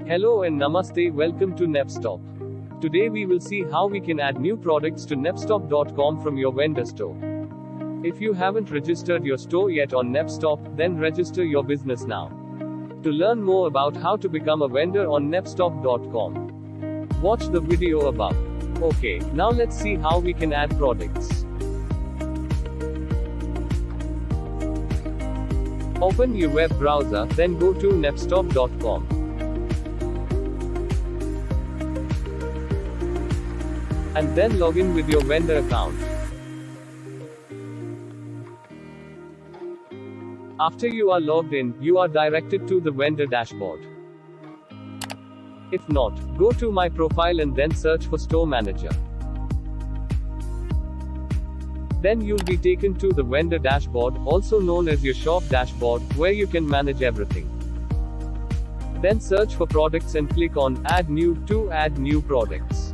Hello and namaste, welcome to Nepstop. Today we will see how we can add new products to Nepstop.com from your vendor store. If you haven't registered your store yet on Nepstop, then register your business now. To learn more about how to become a vendor on Nepstop.com, watch the video above. Okay, now let's see how we can add products. Open your web browser, then go to Nepstop.com. And then log in with your vendor account. After you are logged in, you are directed to the vendor dashboard. If not, go to My Profile and then search for Store Manager. Then you'll be taken to the vendor dashboard, also known as your shop dashboard, where you can manage everything. Then search for products and click on Add New to add new products.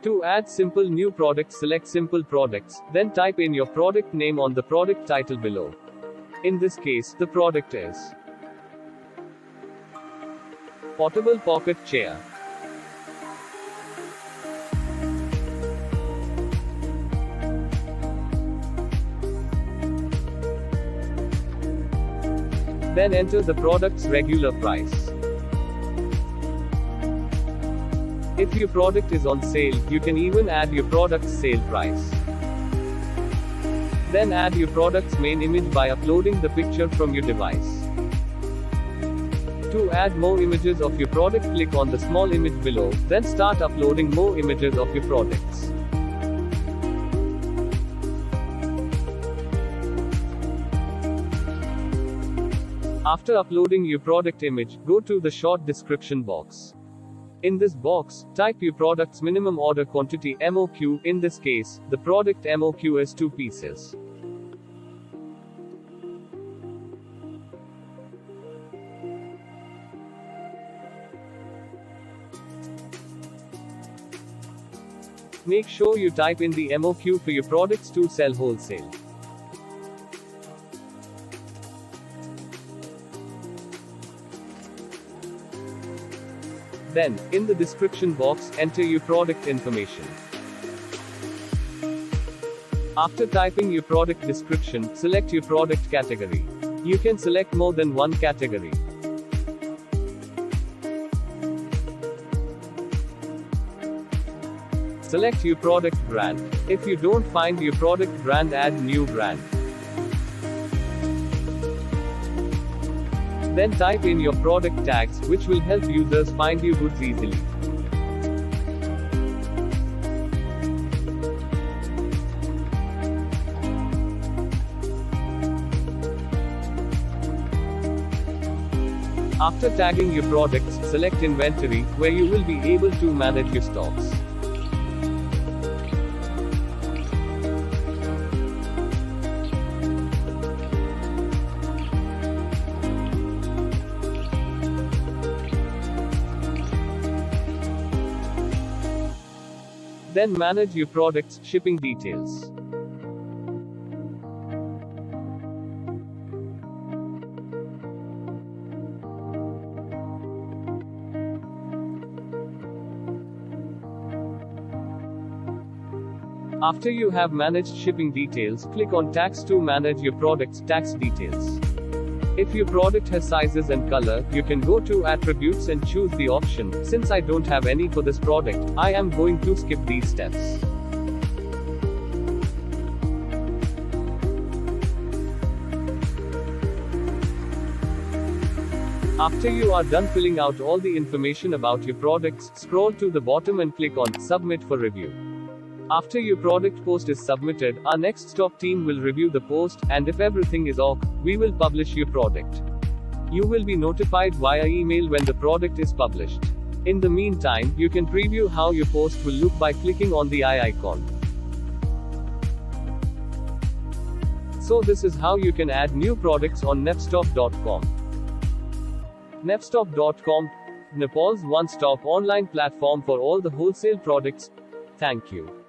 To add simple new products, select Simple Products, then type in your product name on the product title below. In this case, the product is Portable Pocket Chair. Then enter the product's regular price. If your product is on sale, you can even add your product's sale price. Then add your product's main image by uploading the picture from your device. To add more images of your product, click on the small image below, then start uploading more images of your products. After uploading your product image, go to the short description box. In this box, type your product's minimum order quantity MOQ. In this case, the product MOQ is 2 pieces. Make sure you type in the MOQ for your products to sell wholesale. Then, in the description box, enter your product information. After typing your product description, select your product category. You can select more than one category. Select your product brand. If you don't find your product brand, add new brand. Then type in your product tags, which will help users find your goods easily. After tagging your products, select Inventory, where you will be able to manage your stocks. Then manage your product's shipping details. After you have managed shipping details, click on Tax to manage your product's tax details. If your product has sizes and color, you can go to Attributes and choose the option. Since I don't have any for this product, I am going to skip these steps. After you are done filling out all the information about your products, scroll to the bottom and click on Submit for review. After your product post is submitted, our Nepstop team will review the post, and if everything is ok, we will publish your product. You will be notified via email when the product is published. In the meantime, you can preview how your post will look by clicking on the eye icon. So this is how you can add new products on Nepstop.com. Nepstop.com, Nepal's one-stop online platform for all the wholesale products. Thank you.